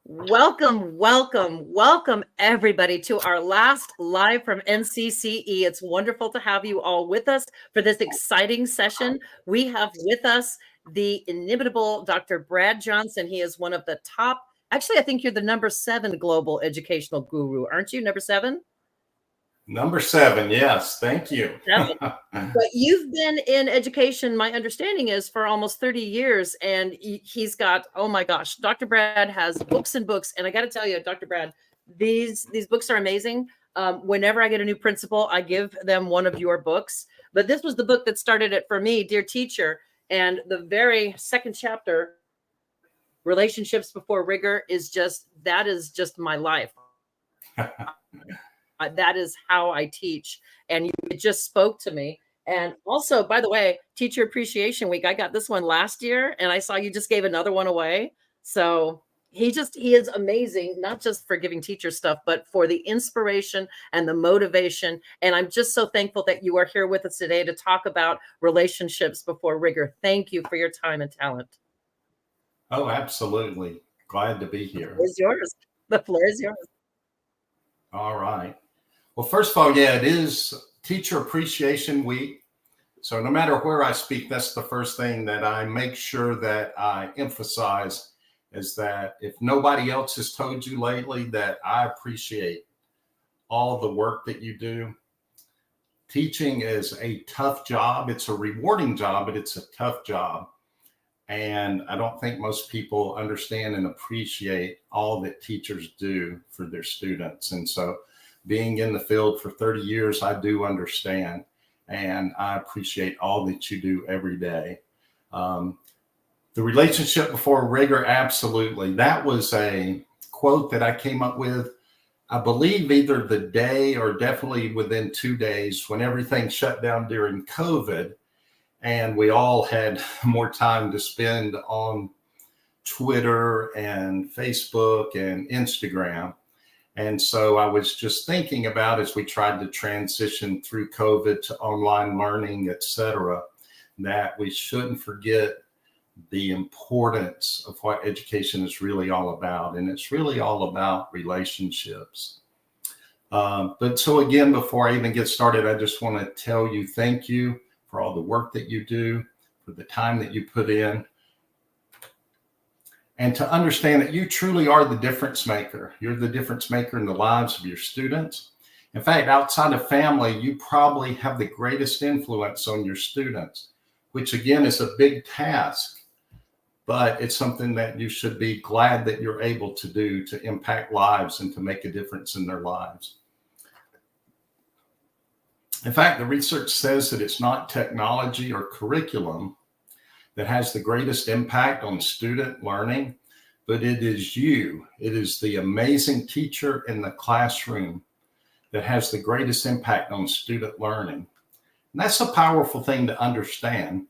Welcome, everybody, to our last live from NCCE. It's wonderful to have you all with us for this exciting session. We have with us the inimitable Dr. Brad Johnson. He is one of the top, actually, I think you're the number 7 global educational guru, aren't you? Number 7? Number 7, yes. Thank you. 7. But you've been in education, my understanding is, for almost 30 years. And he's got, oh my gosh, Dr. Brad has books and books. And I got to tell you, Dr. Brad, these books are amazing. Whenever I get a new principal, I give them one of your books. But this was the book that started it for me, Dear Teacher. And the very second chapter, Relationships Before Rigor, is just my life. That is how I teach. And it just spoke to me. And also, by the way, Teacher Appreciation Week, I got this one last year, and I saw you just gave another one away. So he is amazing, not just for giving teacher stuff, but for the inspiration and the motivation. And I'm just so thankful that you are here with us today to talk about relationships before rigor. Thank you for your time and talent. Oh, absolutely. Glad to be here. The floor is yours. The floor is yours. All right. Well, first of all, yeah, it is Teacher Appreciation Week. So no matter where I speak, that's the first thing that I make sure that I emphasize is that if nobody else has told you lately, that I appreciate all the work that you do. Teaching is a tough job. It's a rewarding job, but it's a tough job. And I don't think most people understand and appreciate all that teachers do for their students. And so being in the field for 30 years, I do understand, and I appreciate all that you do every day. The relationship before rigor, absolutely. That was a quote that I came up with, I believe either the day or definitely within 2 days when everything shut down during COVID, and we all had more time to spend on Twitter and Facebook and Instagram. And so I was just thinking about, as we tried to transition through COVID to online learning, et cetera, that we shouldn't forget the importance of what education is really all about. And it's really all about relationships. But so again, before I even get started, I just want to tell you thank you for all the work that you do, for the time that you put in, and to understand that you truly are the difference maker. You're the difference maker in the lives of your students. In fact, outside of family, you probably have the greatest influence on your students, which again is a big task, but it's something that you should be glad that you're able to do to impact lives and to make a difference in their lives. In fact, the research says that it's not technology or curriculum that has the greatest impact on student learning, but it is you. It is the amazing teacher in the classroom that has the greatest impact on student learning. And that's a powerful thing to understand,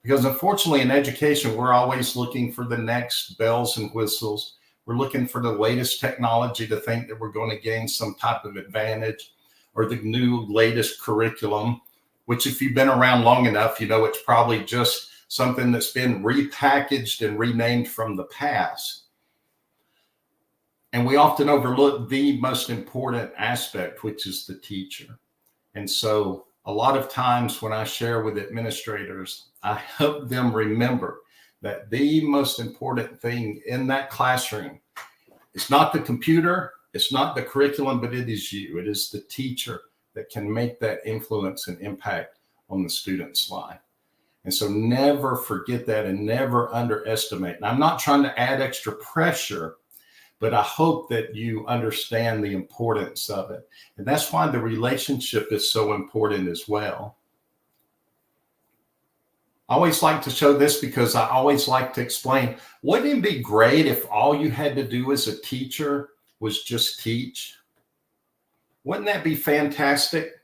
because unfortunately in education, we're always looking for the next bells and whistles. We're looking for the latest technology to think that we're going to gain some type of advantage, or the new latest curriculum, which if you've been around long enough, you know it's probably just something that's been repackaged and renamed from the past. And we often overlook the most important aspect, which is the teacher. And so a lot of times when I share with administrators, I help them remember that the most important thing in that classroom is not the computer, it's not the curriculum, but it is you. It is the teacher that can make that influence and impact on the student's life. And so never forget that and never underestimate. And I'm not trying to add extra pressure, but I hope that you understand the importance of it. And that's why the relationship is so important as well. I always like to show this because I always like to explain, wouldn't it be great if all you had to do as a teacher was just teach? Wouldn't that be fantastic?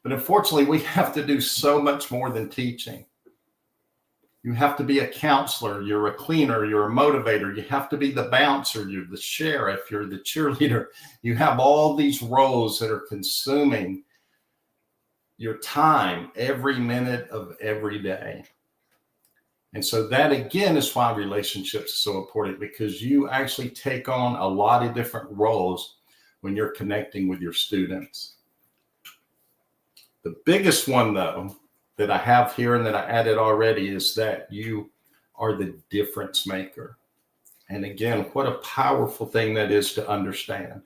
But unfortunately, we have to do so much more than teaching. You have to be a counselor, you're a cleaner, you're a motivator, you have to be the bouncer, you're the sheriff, you're the cheerleader. You have all these roles that are consuming your time every minute of every day. And so that, again, is why relationships are so important, because you actually take on a lot of different roles when you're connecting with your students. The biggest one, though, that I have here and that I added already is that you are the difference maker. And again, what a powerful thing that is to understand.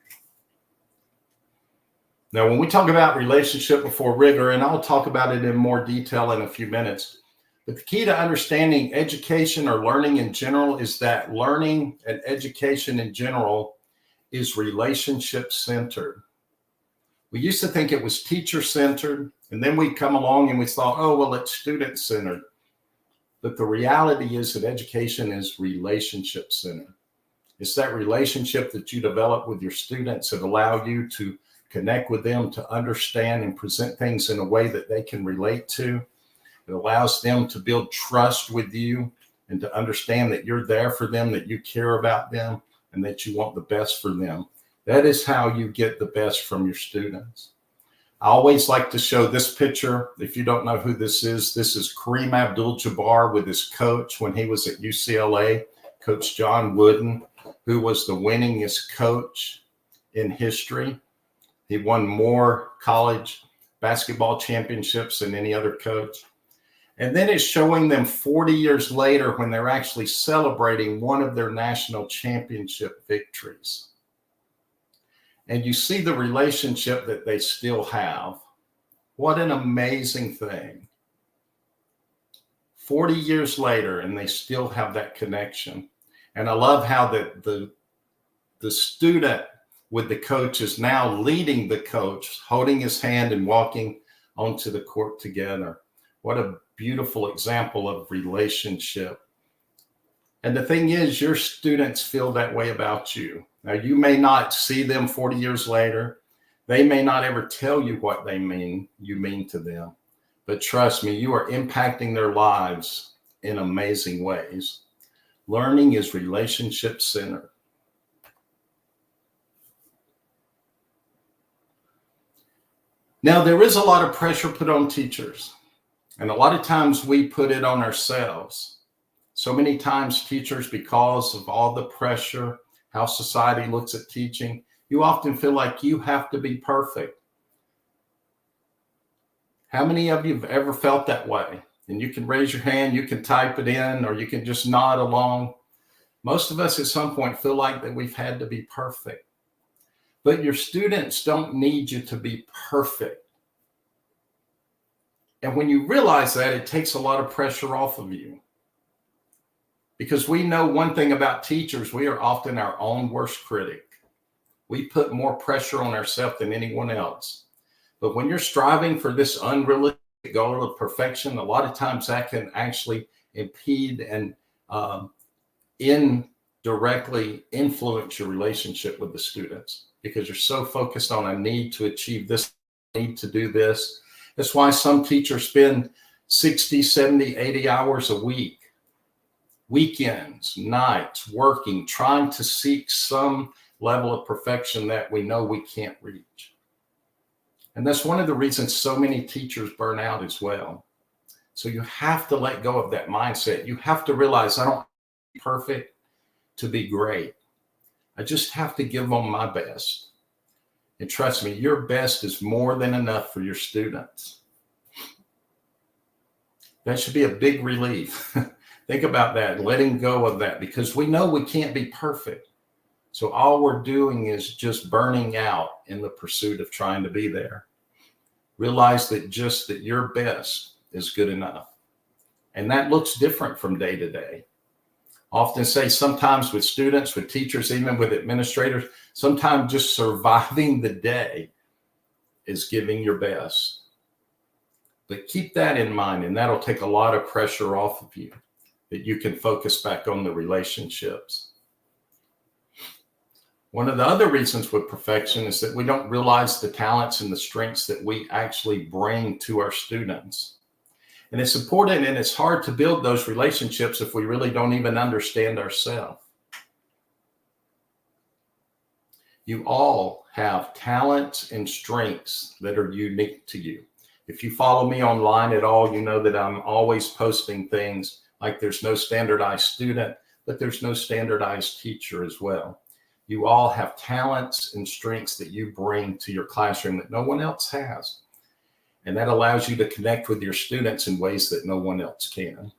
Now, when we talk about relationship before rigor, and I'll talk about it in more detail in a few minutes, but the key to understanding education or learning in general is that learning and education in general is relationship centered. We used to think it was teacher centered, and then we come along and we thought, oh, well, it's student centered. But the reality is that education is relationship centered. It's that relationship that you develop with your students that allow you to connect with them, to understand and present things in a way that they can relate to. It allows them to build trust with you and to understand that you're there for them, that you care about them, and that you want the best for them. That is how you get the best from your students. I always like to show this picture. If you don't know who this is Kareem Abdul-Jabbar with his coach when he was at UCLA, Coach John Wooden, who was the winningest coach in history. He won more college basketball championships than any other coach. And then it's showing them 40 years later when they're actually celebrating one of their national championship victories. And you see the relationship that they still have. What an amazing thing. 40 years later, and they still have that connection. And I love how the student with the coach is now leading the coach, holding his hand and walking onto the court together. What a beautiful example of relationship. And the thing is, your students feel that way about you. Now, you may not see them 40 years later. They may not ever tell you what you mean to them. But trust me, you are impacting their lives in amazing ways. Learning is relationship centered. Now, there is a lot of pressure put on teachers. And a lot of times we put it on ourselves. So many times teachers, because of all the pressure, how society looks at teaching, you often feel like you have to be perfect. How many of you have ever felt that way? And you can raise your hand, you can type it in, or you can just nod along. Most of us at some point feel like that we've had to be perfect. But your students don't need you to be perfect. And when you realize that, it takes a lot of pressure off of you. Because we know one thing about teachers, we are often our own worst critic. We put more pressure on ourselves than anyone else. But when you're striving for this unrealistic goal of perfection, a lot of times that can actually impede and indirectly influence your relationship with the students, because you're so focused on, I need to achieve this, I need to do this. That's why some teachers spend 60, 70, 80 hours a week, weekends, nights, working, trying to seek some level of perfection that we know we can't reach. And that's one of the reasons so many teachers burn out as well. So you have to let go of that mindset. You have to realize I don't have to be perfect to be great. I just have to give them my best. And trust me, your best is more than enough for your students. That should be a big relief. Think about that, letting go of that, because we know we can't be perfect. So all we're doing is just burning out in the pursuit of trying to be there. Realize that just that your best is good enough. And that looks different from day to day. Often say sometimes with students, with teachers, even with administrators, sometimes just surviving the day is giving your best. But keep that in mind, and that'll take a lot of pressure off of you, that you can focus back on the relationships. One of the other reasons with perfection is that we don't realize the talents and the strengths that we actually bring to our students. And it's important, and it's hard to build those relationships if we really don't even understand ourselves. You all have talents and strengths that are unique to you. If you follow me online at all, you know that I'm always posting things like there's no standardized student, but there's no standardized teacher as well. You all have talents and strengths that you bring to your classroom that no one else has. And that allows you to connect with your students in ways that no one else can.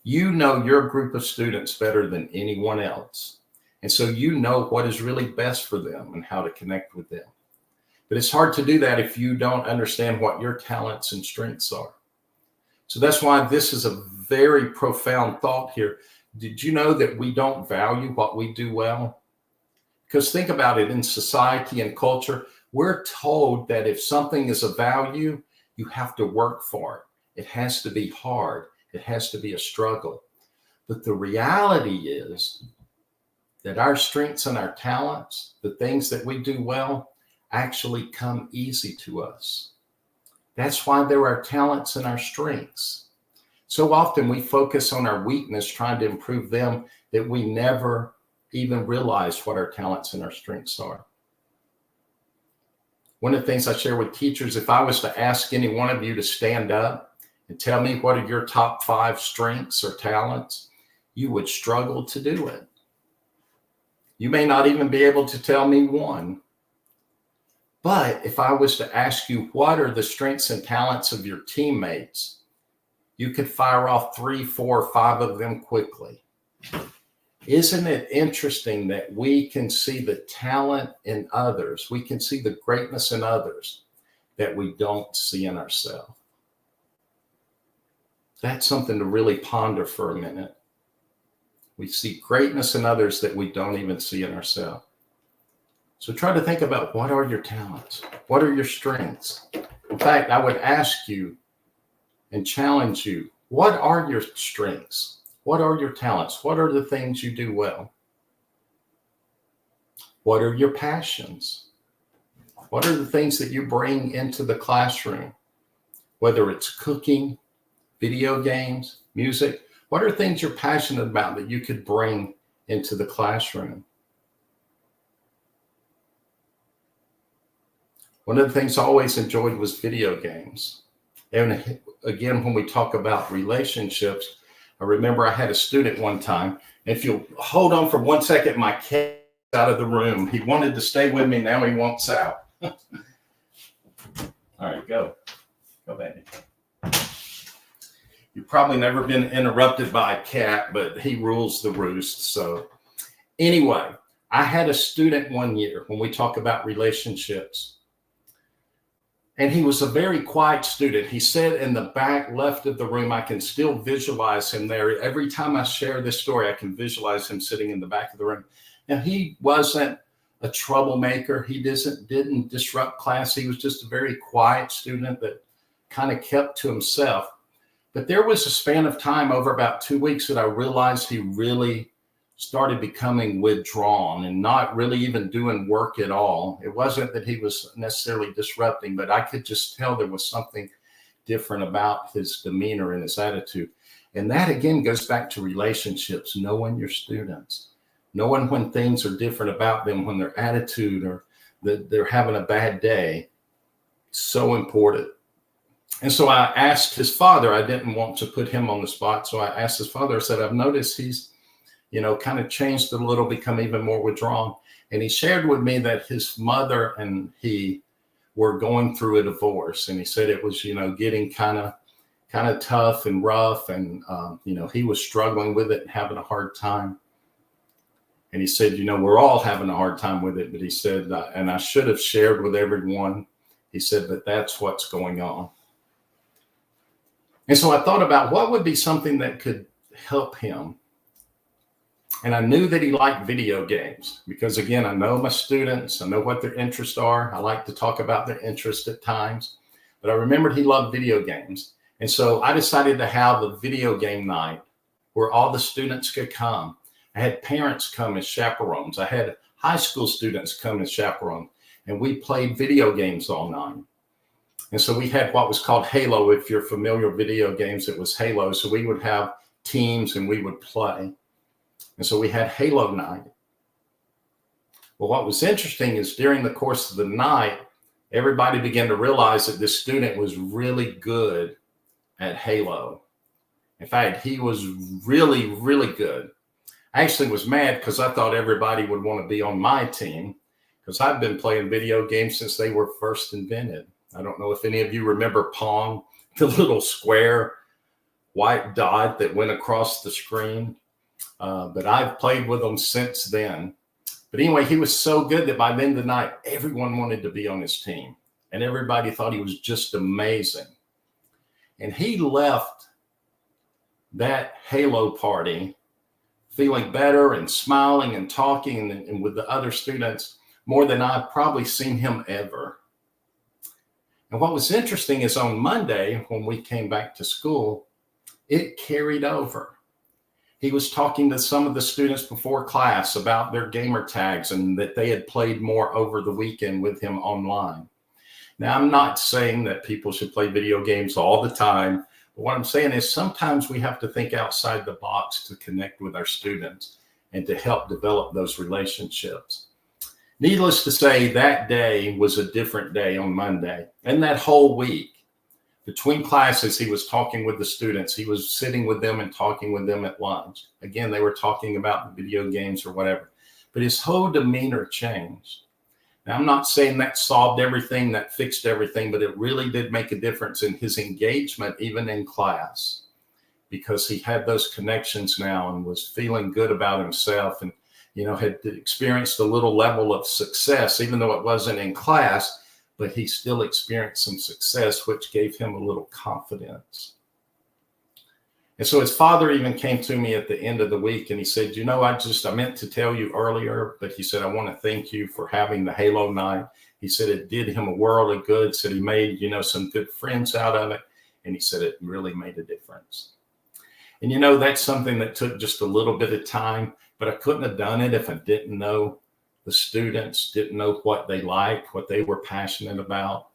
You know your group of students better than anyone else. And so you know what is really best for them and how to connect with them. But it's hard to do that if you don't understand what your talents and strengths are. So that's why this is a very profound thought here. Did you know that we don't value what we do well? Because think about it, in society and culture, we're told that if something is a value, you have to work for it. It has to be hard. It has to be a struggle. But the reality is that our strengths and our talents, the things that we do well, actually come easy to us. That's why there are talents and our strengths. So often we focus on our weakness, trying to improve them, that we never even realize what our talents and our strengths are. One of the things I share with teachers, if I was to ask any one of you to stand up and tell me what are your top 5 strengths or talents, you would struggle to do it. You may not even be able to tell me one. But if I was to ask you what are the strengths and talents of your teammates, you could fire off 3, 4, 5 of them quickly. Isn't it interesting that we can see the talent in others? We can see the greatness in others that we don't see in ourselves. That's something to really ponder for a minute. We see greatness in others that we don't even see in ourselves. So try to think about, what are your talents? What are your strengths? In fact, I would ask you and challenge you, what are your strengths? What are your talents? What are the things you do well? What are your passions? What are the things that you bring into the classroom? Whether it's cooking, video games, music, what are things you're passionate about that you could bring into the classroom? One of the things I always enjoyed was video games. And again, when we talk about relationships, I remember I had a student one time. If you'll hold on for 1 second, my cat's out of the room. He wanted to stay with me. Now he wants out. All right, go. Go, baby. You've probably never been interrupted by a cat, but he rules the roost. So anyway, I had a student one year when we talk about relationships. And he was a very quiet student. He sat in the back left of the room. I can still visualize him there. Every time I share this story, I can visualize him sitting in the back of the room. And he wasn't a troublemaker. He didn't disrupt class. He was just a very quiet student that kind of kept to himself. But there was a span of time over about 2 weeks that I realized he really started becoming withdrawn and not really even doing work at all. It wasn't that he was necessarily disrupting, but I could just tell there was something different about his demeanor and his attitude. And that again goes back to relationships, knowing your students, knowing when things are different about them, when their attitude or that they're having a bad day. So important. And so I asked his father, I didn't want to put him on the spot. So I asked his father, I said, I've noticed he's kind of changed a little, become even more withdrawn. And he shared with me that his mother and he were going through a divorce. And he said it was, getting kind of tough and rough. And, he was struggling with it and having a hard time. And he said, we're all having a hard time with it. But he said, and I should have shared with everyone. He said, but that's what's going on. And so I thought about what would be something that could help him. And I knew that he liked video games because, again, I know my students. I know what their interests are. I like to talk about their interests at times. But I remembered he loved video games. And so I decided to have a video game night where all the students could come. I had parents come as chaperones. I had high school students come as chaperones. And we played video games all night. And so we had what was called Halo. If you're familiar with video games, it was Halo. So we would have teams and we would play. And so we had Halo night. Well, what was interesting is during the course of the night, everybody began to realize that this student was really good at Halo. In fact, he was really, really good. I actually was mad because I thought everybody would want to be on my team because I've been playing video games since they were first invented. I don't know if any of you remember Pong, the little square white dot that went across the screen. But I've played with them since then. But anyway, he was so good that by the end of the night, everyone wanted to be on his team. And everybody thought he was just amazing. And he left that Halo party feeling better and smiling and talking and with the other students more than I've probably seen him ever. And what was interesting is on Monday, when we came back to school, it carried over. He was talking to some of the students before class about their gamer tags and that they had played more over the weekend with him online. Now, I'm not saying that people should play video games all the time. But what I'm saying is sometimes we have to think outside the box to connect with our students and to help develop those relationships. Needless to say, that day was a different day on Monday. And that whole week, between classes, he was talking with the students. He was sitting with them and talking with them at lunch. Again, they were talking about the video games or whatever. But his whole demeanor changed. Now, I'm not saying that solved everything, that fixed everything, but it really did make a difference in his engagement, even in class, because he had those connections now and was feeling good about himself and, had experienced a little level of success, even though it wasn't in class, but he still experienced some success, which gave him a little confidence. And so his father even came to me at the end of the week and he said, I meant to tell you earlier, but he said, I want to thank you for having the Halo night. He said it did him a world of good. Said he made, some good friends out of it. And he said it really made a difference. And, that's something that took just a little bit of time, but I couldn't have done it if I didn't know the students, didn't know what they liked, what they were passionate about,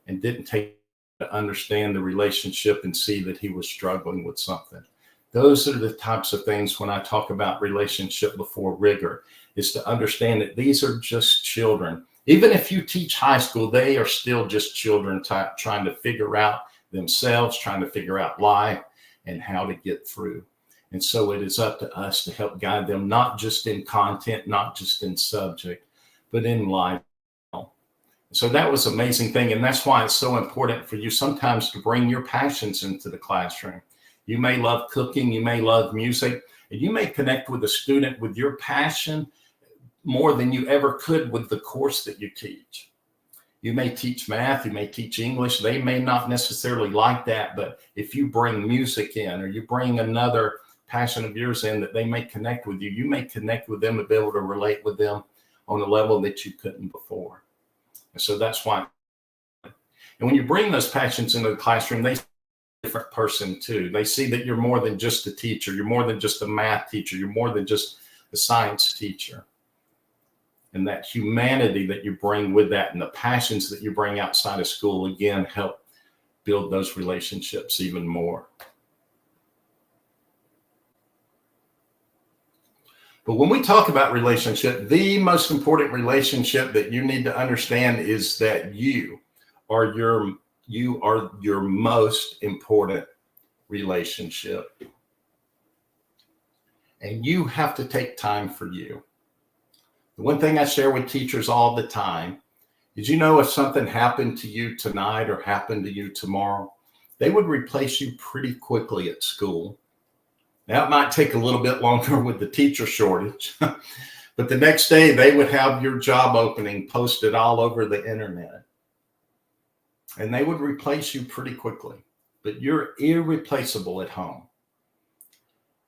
and didn't take to understand the relationship and see that he was struggling with something. Those are the types of things when I talk about relationship before rigor, is to understand that these are just children. Even if you teach high school, they are still just children trying to figure out themselves, trying to figure out life and how to get through. And so it is up to us to help guide them, not just in content, not just in subject, but in life. So that was an amazing thing. And that's why it's so important for you sometimes to bring your passions into the classroom. You may love cooking, you may love music, and you may connect with a student with your passion more than you ever could with the course that you teach. You may teach math, you may teach English. They may not necessarily like that, but if you bring music in or you bring another passion of yours in that they may connect with you, you may connect with them and be able to relate with them on a level that you couldn't before. And so that's why. And when you bring those passions into the classroom, they see a different person too. They see that you're more than just a teacher. You're more than just a math teacher. You're more than just a science teacher. And that humanity that you bring with that and the passions that you bring outside of school, again, help build those relationships even more. But when we talk about relationship, the most important relationship that you need to understand is that you are your most important relationship. And you have to take time for you. The one thing I share with teachers all the time is, if something happened to you tonight or happened to you tomorrow, they would replace you pretty quickly at school. Now, it might take a little bit longer with the teacher shortage, but the next day they would have your job opening posted all over the internet. And they would replace you pretty quickly, but you're irreplaceable at home.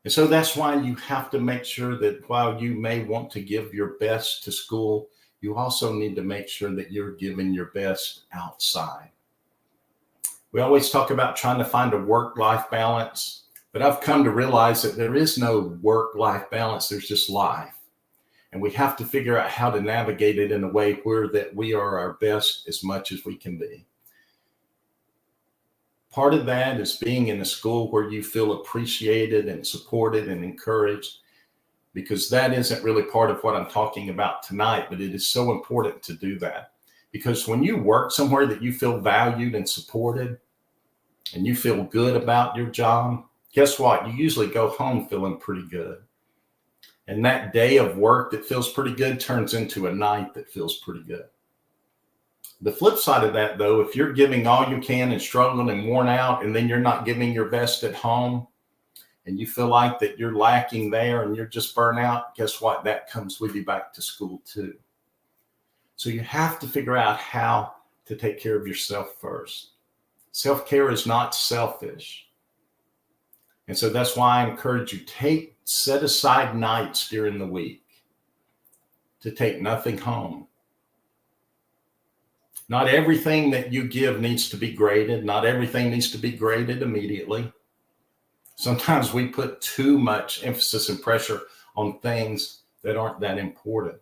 And so that's why you have to make sure that while you may want to give your best to school, you also need to make sure that you're giving your best outside. We always talk about trying to find a work-life balance. But I've come to realize that there is no work-life balance. There's just life. And we have to figure out how to navigate it in a way where that we are our best as much as we can be. Part of that is being in a school where you feel appreciated and supported and encouraged, because that isn't really part of what I'm talking about tonight, but it is so important to do that. Because when you work somewhere that you feel valued and supported and you feel good about your job, guess what? You usually go home feeling pretty good. And that day of work that feels pretty good turns into a night that feels pretty good. The flip side of that, though, if you're giving all you can and struggling and worn out, and then you're not giving your best at home, and you feel like that you're lacking there and you're just burnt out, guess what? That comes with you back to school too. So you have to figure out how to take care of yourself first. Self-care is not selfish. And so that's why I encourage you, set aside nights during the week to take nothing home. Not everything that you give needs to be graded. Not everything needs to be graded immediately. Sometimes we put too much emphasis and pressure on things that aren't that important.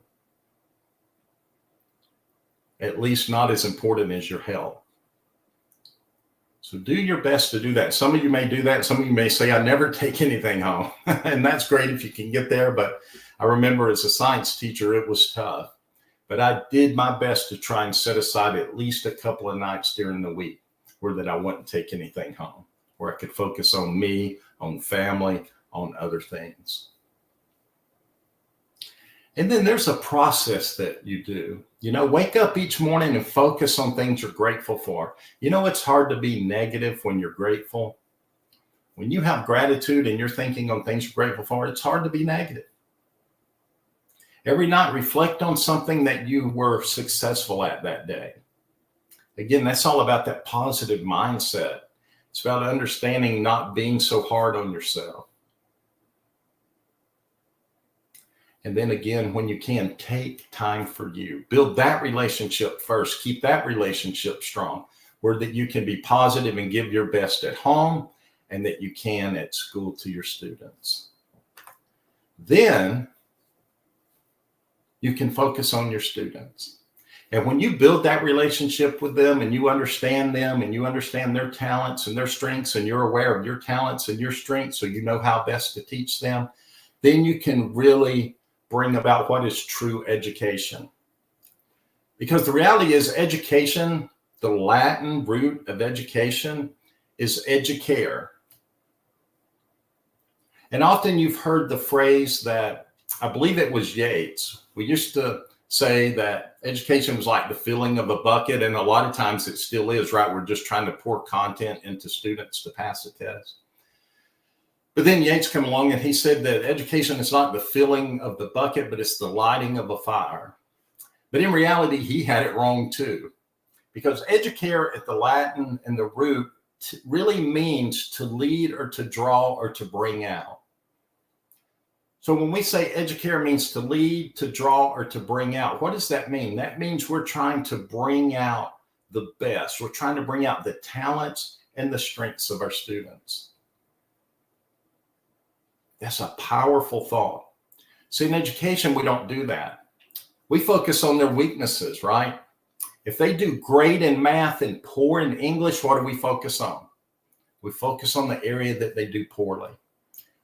At least not as important as your health. So do your best to do that. Some of you may do that. Some of you may say, I never take anything home. And that's great if you can get there. But I remember as a science teacher, it was tough. But I did my best to try and set aside at least a couple of nights during the week where that I wouldn't take anything home, where I could focus on me, on family, on other things. And then there's a process that you do. Wake up each morning and focus on things you're grateful for. It's hard to be negative when you're grateful. When you have gratitude and you're thinking on things you're grateful for, it's hard to be negative. Every night, reflect on something that you were successful at that day. Again, that's all about that positive mindset. It's about understanding not being so hard on yourself. And then again, when you can, take time for you. Build that relationship first. Keep that relationship strong, where that you can be positive and give your best at home and that you can at school to your students. Then you can focus on your students. And when you build that relationship with them and you understand them and you understand their talents and their strengths and you're aware of your talents and your strengths so you know how best to teach them, then you can really bring about what is true education. Because the reality is education, the Latin root of education is educare. And often you've heard the phrase that, I believe it was Yates. We used to say that education was like the filling of a bucket, and a lot of times it still is, right? We're just trying to pour content into students to pass a test. But then Yates came along and he said that education is not the filling of the bucket, but it's the lighting of a fire. But in reality, he had it wrong too, because educare at the Latin and the root really means to lead or to draw or to bring out. So when we say educare means to lead, to draw, or to bring out, what does that mean? That means we're trying to bring out the best. We're trying to bring out the talents and the strengths of our students. That's a powerful thought. See, in education, we don't do that. We focus on their weaknesses, right? If they do great in math and poor in English, what do we focus on? We focus on the area that they do poorly.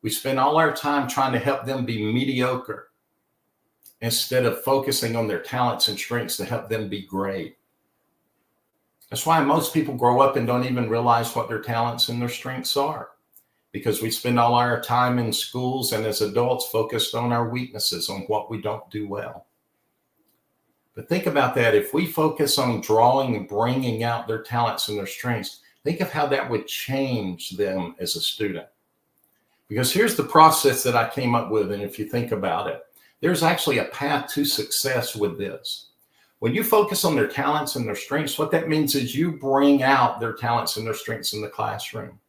We spend all our time trying to help them be mediocre instead of focusing on their talents and strengths to help them be great. That's why most people grow up and don't even realize what their talents and their strengths are, because we spend all our time in schools and as adults focused on our weaknesses, on what we don't do well. But think about that. If we focus on drawing and bringing out their talents and their strengths, think of how that would change them as a student. Because here's the process that I came up with. And if you think about it, there's actually a path to success with this. When you focus on their talents and their strengths, what that means is you bring out their talents and their strengths in the classroom.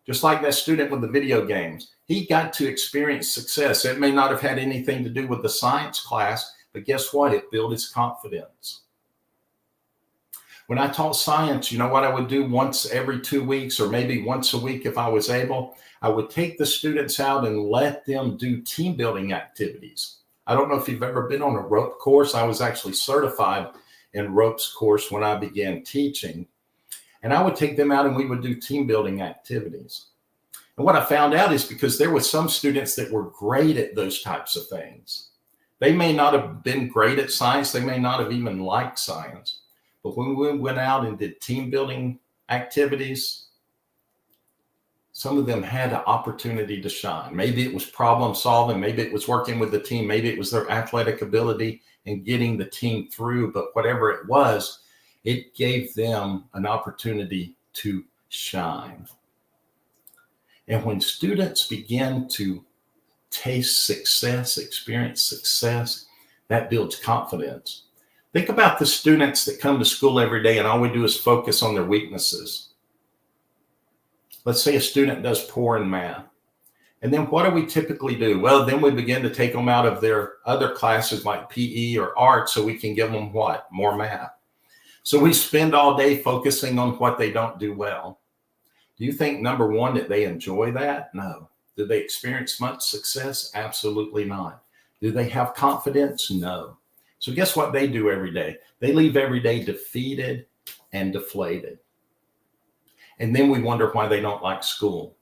Just like that student with the video games, he got to experience success. It may not have had anything to do with the science class, but guess what? It built his confidence. When I taught science, you know what I would do once every 2 weeks, or maybe once a week if I was able? I would take the students out and let them do team building activities. I don't know if you've ever been on a rope course. I was actually certified in ropes course when I began teaching. And I would take them out and we would do team building activities. And what I found out is because there were some students that were great at those types of things. They may not have been great at science. They may not have even liked science. But when we went out and did team building activities, Some of them had an opportunity to shine. Maybe it was problem solving. Maybe it was working with the team. Maybe it was their athletic ability and getting the team through. But whatever it was, it gave them an opportunity to shine. And when students begin to taste success, experience success, that builds confidence. Think about the students that come to school every day and all we do is focus on their weaknesses. Let's say a student does poor in math. And then what do we typically do? Well, then we begin to take them out of their other classes like PE or art so we can give them what? More math. So we spend all day focusing on what they don't do well. Do you think, number one, that they enjoy that? No. Do they experience much success? Absolutely not. Do they have confidence? No. So guess what they do every day? They leave every day defeated and deflated. And then we wonder why they don't like school.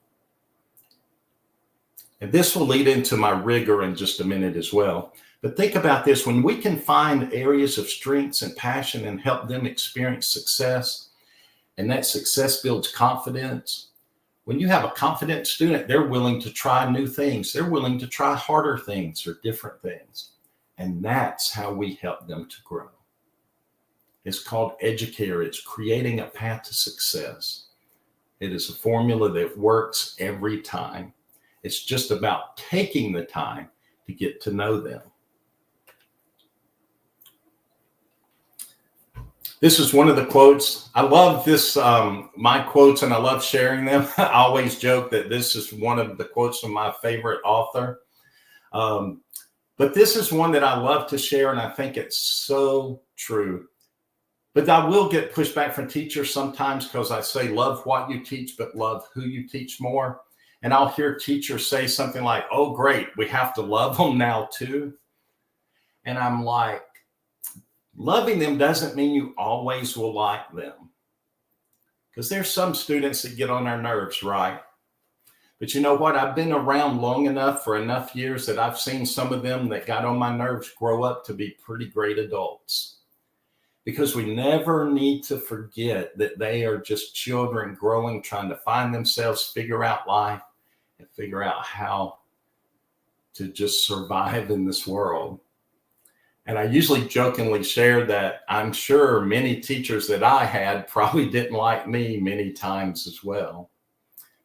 And this will lead into my rigor in just a minute as well. But think about this. When we can find areas of strengths and passion and help them experience success, and that success builds confidence. When you have a confident student, they're willing to try new things. They're willing to try harder things or different things. And that's how we help them to grow. It's called educare. It's creating a path to success. It is a formula that works every time. It's just about taking the time to get to know them. This is one of the quotes. I love this, my quotes, and I love sharing them. I always joke that this is one of the quotes from my favorite author. But this is one that I love to share, and I think it's so true. But I will get pushback from teachers sometimes because I say, love what you teach, but love who you teach more. And I'll hear teachers say something like, oh, great, we have to love them now too. And I'm like, loving them doesn't mean you always will like them. Because there's some students that get on our nerves, right? But you know what? I've been around long enough for enough years that I've seen some of them that got on my nerves grow up to be pretty great adults. Because we never need to forget that they are just children growing, trying to find themselves, figure out life, and figure out how to just survive in this world. And I usually jokingly share that I'm sure many teachers that I had probably didn't like me many times as well.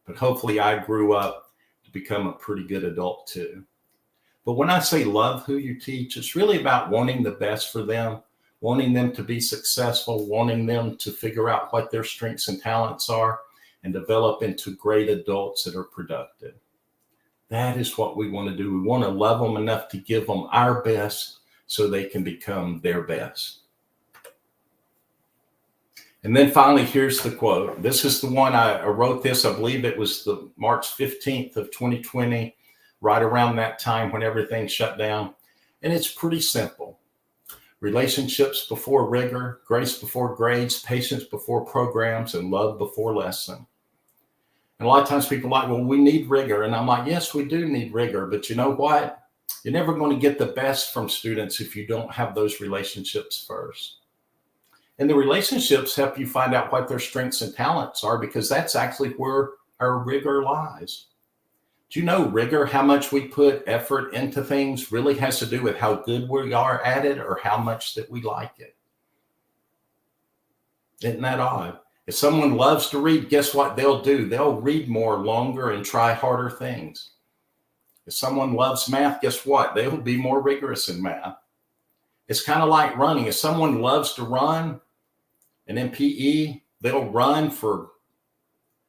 But hopefully I grew up to become a pretty good adult too. But when I say love who you teach, it's really about wanting the best for them, wanting them to be successful, wanting them to figure out what their strengths and talents are and develop into great adults that are productive. That is what we want to do. We want to love them enough to give them our best so they can become their best. And then finally, here's the quote. This is the one I wrote this, I believe it was the March 15th of 2020, right around that time when everything shut down. And it's pretty simple. Relationships before rigor, grace before grades, patience before programs, and love before lesson. And a lot of times people are like, well, we need rigor. And I'm like, yes, we do need rigor. But you know what? You're never going to get the best from students if you don't have those relationships first. And the relationships help you find out what their strengths and talents are, because that's actually where our rigor lies. Do you know rigor, how much we put effort into things, really has to do with how good we are at it or how much that we like it? Isn't that odd? If someone loves to read, guess what they'll do? They'll read more, longer, and try harder things. If someone loves math, guess what? They will be more rigorous in math. It's kind of like running. If someone loves to run, and in PE, they'll run for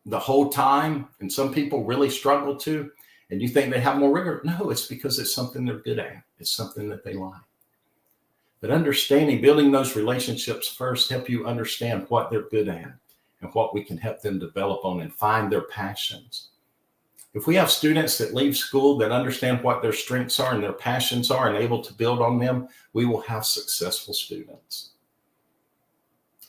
the whole time, and some people really struggle to, and you think they have more rigor. No, it's because it's something they're good at. It's something that they like. But understanding, building those relationships first help you understand what they're good at and what we can help them develop on and find their passions. If we have students that leave school that understand what their strengths are and their passions are and able to build on them, we will have successful students.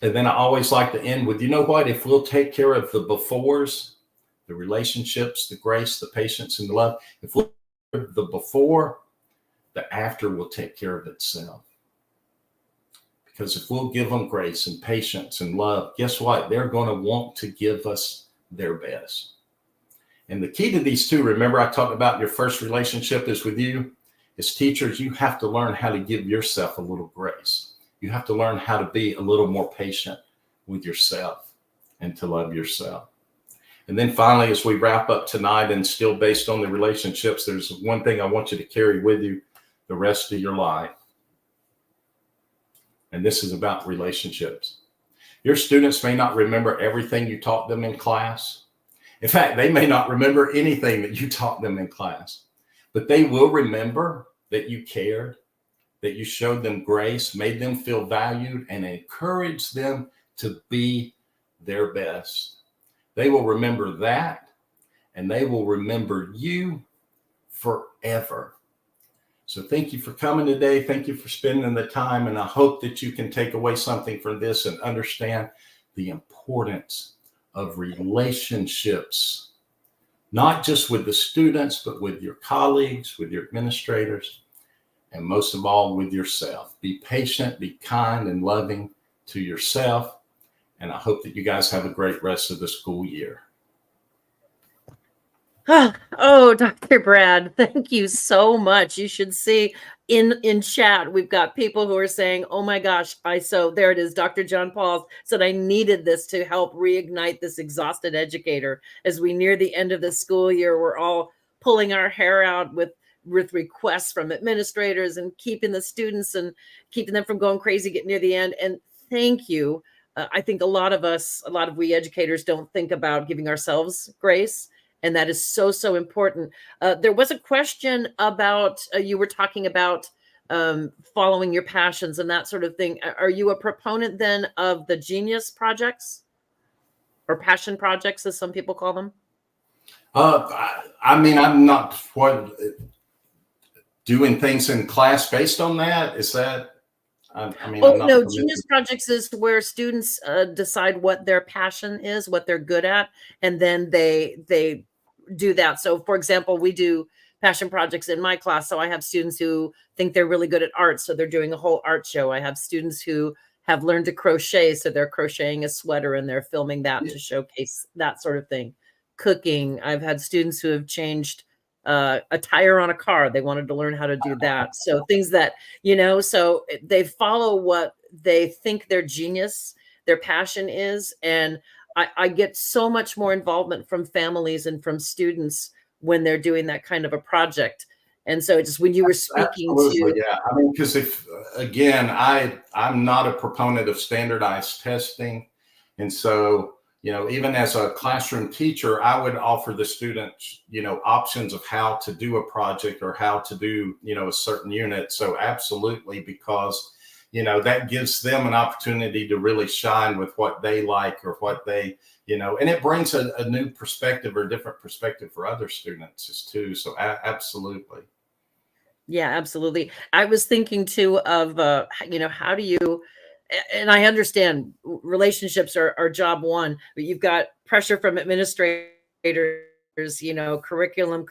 And then I always like to end with, you know what? If we'll take care of the befores, the relationships, the grace, the patience, and the love, if we'll take care of the before, the after will take care of itself. Because if we'll give them grace and patience and love, guess what? They're going to want to give us their best. And the key to these two, remember I talked about your first relationship is with you. As teachers, you have to learn how to give yourself a little grace. You have to learn how to be a little more patient with yourself and to love yourself. And then finally, as we wrap up tonight, and still based on the relationships, there's one thing I want you to carry with you the rest of your life. And this is about relationships. Your students may not remember everything you taught them in class. In fact, they may not remember anything that you taught them in class, but they will remember that you cared, that you showed them grace, made them feel valued, and encouraged them to be their best. They will remember that, and they will remember you forever. So thank you for coming today. Thank you for spending the time. And I hope that you can take away something from this and understand the importance of relationships, not just with the students, but with your colleagues, with your administrators, and most of all, with yourself. Be patient, be kind and loving to yourself. And I hope that you guys have a great rest of the school year. Oh, Dr. Brad, thank you so much. You should see in chat, we've got people who are saying, oh my gosh, so there it is. Dr. John Paul said I needed this to help reignite this exhausted educator. As we near the end of the school year, we're all pulling our hair out with requests from administrators and keeping the students and keeping them from going crazy, getting near the end. And thank you. I think a lot of we educators don't think about giving ourselves grace. And that is so, so important. There was a question about, you were talking about following your passions and that sort of thing. Are you a proponent then of the genius projects or passion projects, as some people call them? I mean, I'm not doing things in class based on that. Is that? I mean, oh no, genius projects is where students decide what their passion is, what they're good at, and then they do that. So for example, we do passion projects in my class. So I have students who think they're really good at art, so they're doing a whole art show. I have students who have learned to crochet, so they're crocheting a sweater and they're filming that to showcase that sort of thing. Cooking, I've had students who have changed a tire on a car. They wanted to learn how to do that. So things that, so they follow what they think their genius, their passion is. And I get so much more involvement from families and from students when they're doing that kind of a project. And so just when you were speaking yeah, I mean, because again, I'm not a proponent of standardized testing. And so, even as a classroom teacher, I would offer the students, options of how to do a project or how to do, a certain unit. So absolutely, because, that gives them an opportunity to really shine with what they like or what they, and it brings a new perspective or different perspective for other students too. So absolutely. Yeah, absolutely. I was thinking too of, how do you, and I understand relationships are job one, but you've got pressure from administrators, curriculum,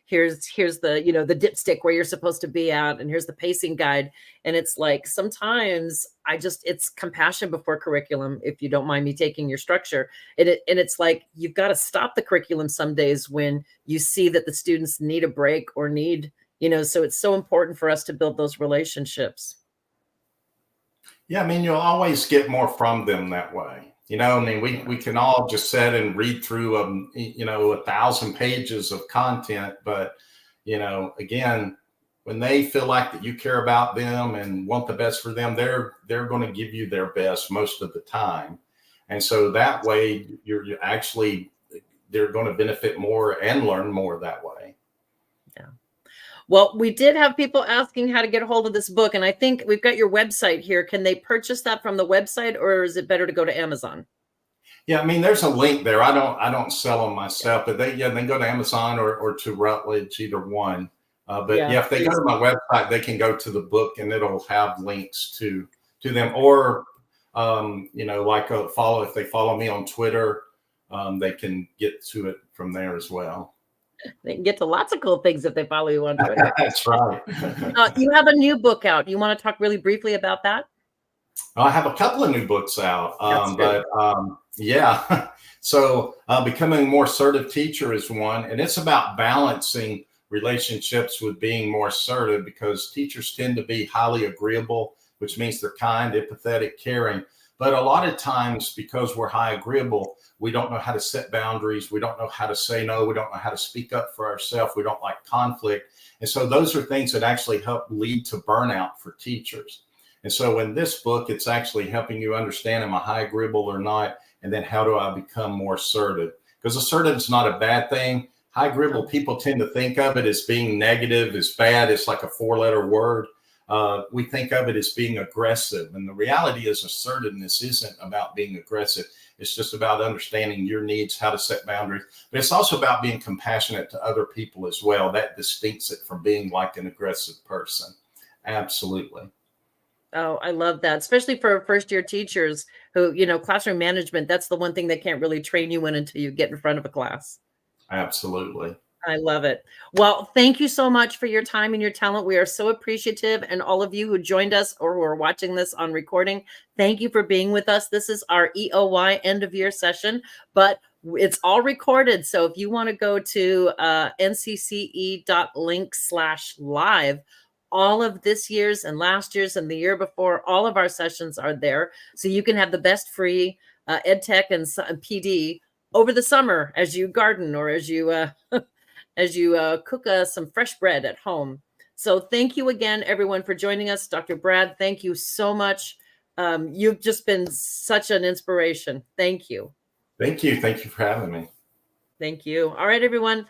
here's the, the dipstick where you're supposed to be at, and here's the pacing guide. And it's like, sometimes it's compassion before curriculum, if you don't mind me taking your structure. And it's like, you've got to stop the curriculum some days when you see that the students need a break or need, so it's so important for us to build those relationships. Yeah, I mean, you'll always get more from them that way. I mean, we can all just sit and read through 1,000 pages of content, but again, when they feel like that you care about them and want the best for them, they're going to give you their best most of the time. And so that way they're going to benefit more and learn more that way. Yeah. Well, we did have people asking how to get a hold of this book, and I think we've got your website here. Can they purchase that from the website, or is it better to go to Amazon? Yeah, I mean, there's a link there. I don't sell them myself, but they go to Amazon or to Routledge, either one. But if they go to my website, they can go to the book and it'll have links to them. Or if they follow me on Twitter, they can get to it from there as well. They can get to lots of cool things if they follow you on Twitter. That's right. You have a new book out. You want to talk really briefly about that? I have a couple of new books out, Yeah. So becoming a more assertive teacher is one, and it's about balancing relationships with being more assertive because teachers tend to be highly agreeable, which means they're kind, empathetic, caring. But a lot of times, because we're high agreeable, we don't know how to set boundaries. We don't know how to say no. We don't know how to speak up for ourselves. We don't like conflict. And so those are things that actually help lead to burnout for teachers. And so in this book, it's actually helping you understand, am I high agreeable or not? And then how do I become more assertive? Because assertive is not a bad thing. High agreeable people tend to think of it as being negative, as bad. It's like a four-letter word. We think of it as being aggressive. And the reality is assertiveness isn't about being aggressive. It's just about understanding your needs, how to set boundaries. But it's also about being compassionate to other people as well. That distincts it from being like an aggressive person. Absolutely. Oh, I love that, especially for first year teachers who, classroom management, that's the one thing they can't really train you in until you get in front of a class. Absolutely. I love it. Well, thank you so much for your time and your talent. We are so appreciative. And all of you who joined us or who are watching this on recording, thank you for being with us. This is our EOY end of year session, but it's all recorded. So if you want to go to ncce.link/live, all of this year's and last year's and the year before, all of our sessions are there. So you can have the best free ed tech and PD over the summer as you garden or as you cook some fresh bread at home. So thank you again, everyone, for joining us. Dr. Brad, thank you so much. You've just been such an inspiration. Thank you. Thank you. Thank you for having me. Thank you. All right, everyone. Have